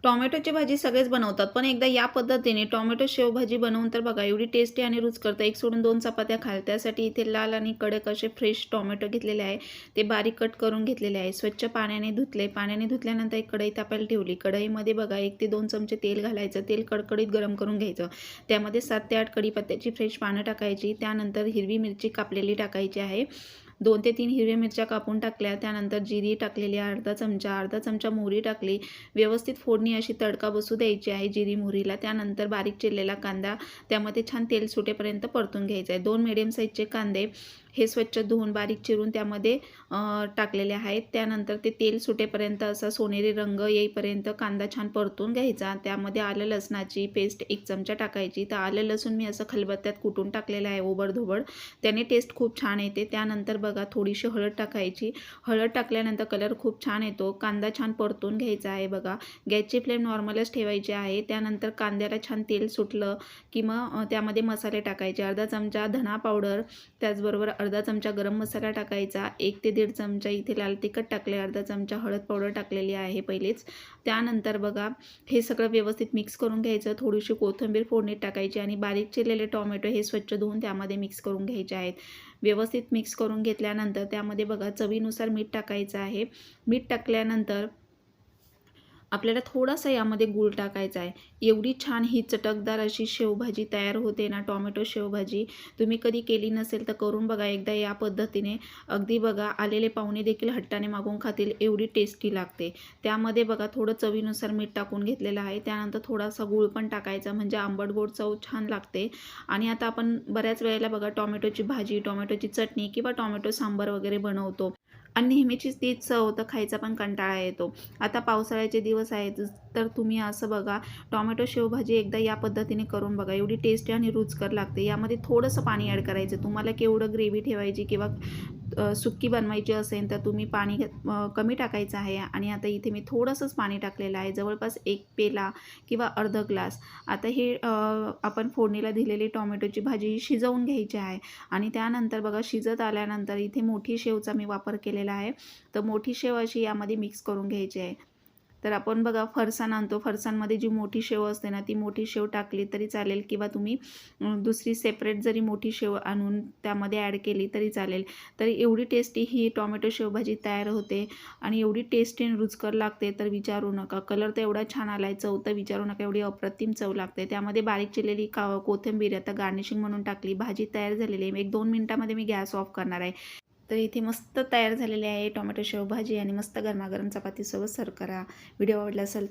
टोमॅटोची भाजी सगळेच बनवतात, पण एकदा या पद्धतीने टोमॅटो शेवभाजी बनवून तर बघा, एवढी टेस्टी आणि रुचकर. एक सोडून 2 चपात्या खाल. त्यासाठी इथे लाल आणि कडक असे फ्रेश टोमॅटो घेतलेले आहे. ते बारीक कट करून घेतलेले आहे. स्वच्छ पाण्याने धुतले. पाण्याने धुतल्यानंतर एक कढई तापायला ठेवली. कढईमध्ये बघा 1 ते 2 चमचे तेल घालायचं. तेल कडकडीत गरम करून घ्यायचं. त्यामध्ये 7 ते 8 कढीपत्त्याची फ्रेश पानं टाकायची. त्यानंतर हिरवी मिरची कापलेली टाकायची आहे. 2 ते 3 हिरव्या मिरच्या कापून टाकल्या. त्यानंतर जिरी टाकलेली अर्धा चमचा मोहरी टाकली. व्यवस्थित फोडणी अशी तडका बसू द्यायची आहे जिरी मोहरीला. त्यानंतर बारीक चिरलेला कांदा त्यामध्ये छान तेल सुटेपर्यंत परतून घ्यायचा आहे. 2 मीडियम साईजचे कांदे हे स्वच्छ धुवून बारीक चिरून त्यामध्ये टाकलेले आहेत. त्यानंतर ते तेल सुटेपर्यंत असा सोनेरी रंग येईपर्यंत कांदा छान परतून घ्यायचा. त्यामध्ये आलं लसणाची पेस्ट 1 चमचा टाकायची. तर आलं लसूण मी असं खलबत्त्यात कुटून टाकलेलं आहे ओबडधोबड. त्याने टेस्ट खूप छान येते. त्यानंतर बघा थोडीशी हळद टाकायची. हळद टाकल्यानंतर कलर खूप छान येतो. कांदा छान परतून घ्यायचा आहे बघा. गॅसची फ्लेम नॉर्मलच ठेवायची आहे. त्यानंतर कांद्याला छान तेल सुटलं की मग त्यामध्ये मसाले टाकायचे. अर्धा चमचा धना पावडर, त्याचबरोबर अर्धा चमचा गरम मसाला टाकायचा. 1 ते 1.5 चमचा इथे लाल तिखट टाकले. अर्धा चमचा हळद पावडर टाकलेली आहे पहिलेच. त्यानंतर बघा हे सगळं व्यवस्थित मिक्स करून घ्यायचं. थोडीशी कोथिंबीर फोडणीत टाकायची आणि बारीक चिरलेले टोमॅटो हे स्वच्छ धुवून त्यामध्ये मिक्स करून घ्यायचे आहेत. व्यवस्थित मिक्स करून घेतल्यानंतर त्यामध्ये बघा चवीनुसार मीठ टाकायचं आहे. मीठ टाकल्यानंतर आपल्याला थोडासा यामध्ये गूळ टाकायचा आहे. एवढी छान ही चटकदार अशी शेवभाजी तयार होते ना, टोमॅटो शेवभाजी. तुम्ही कधी केली नसेल तर करून बघा एकदा या पद्धतीने. अगदी बघा आलेले पाहुणे देखील हट्टाने मागून खातील, एवढी टेस्टी लागते. त्यामध्ये बघा थोडं चवीनुसार मीठ टाकून घेतलेलं आहे. त्यानंतर थोडासा गूळ पण टाकायचा, म्हणजे आंबट गोड चव छान लागते. आणि आता आपण बऱ्याच वेळेला बघा टोमॅटोची भाजी, टोमॅटोची चटणी किंवा टोमॅटो सांबार वगैरे बनवतो आणि नेहमीचीच तीच चव तर खायचा पण कंटाळा येतो. आता पावसाळ्याचे दिवस आहेत तर तुम्ही असं बघा टोमॅटो शेवभाजी एकदा या पद्धतीने करून बघा. एवढी टेस्टी आणि रुचकर लागते. यामध्ये थोडंसं पाणी ॲड करायचं. तुम्हाला केवढं ग्रेव्ही ठेवायची किंवा सुक्की बनवायची असेल तर तुम्ही पाणी कमी टाकायचं आहे. आणि आता इथे मी थोडंसंच पाणी टाकलेलं आहे, जवळपास 1 पेला किंवा अर्धा ग्लास. आता हे आपण फोडणीला दिलेली टोमॅटोची भाजी शिजवून घ्यायची आहे. आणि त्यानंतर बघा शिजत आल्यानंतर इथे मोठी शेवचा मी वापर केलेला आहे. तर मोठी शेव अशी यामध्ये मिक्स करून घ्यायची आहे. तर आपण बघा फरसाण आणतो, फरसाणमध्ये जी मोठी शेव असते ना, ती मोठी शेव टाकली तरी चालेल किंवा तुम्ही दुसरी सेपरेट जरी मोठी शेव आणून त्यामध्ये ॲड केली तरी चालेल. तर एवढी टेस्टी ही टोमॅटो शेवभाजी तयार होते आणि एवढी टेस्टी आणि रुचकर लागते तर विचारू नका. कलर तर एवढा छान आला आहे, चव तर विचारू नका, एवढी अप्रतिम चव लागते. त्यामध्ये बारीक चिरलेली कोथिंबीर आता गार्निशिंग म्हणून टाकली. भाजी तयार झालेली आहे. 1-2 मिनिटामध्ये मी गॅस ऑफ करणार आहे. तर इथे मस्त तयार झालेली आहे टोमॅटो शेवभाजी आणि मस्त गरमागरम चपातीसोबत सर्व्ह करा. व्हिडिओ आवडला असेल तर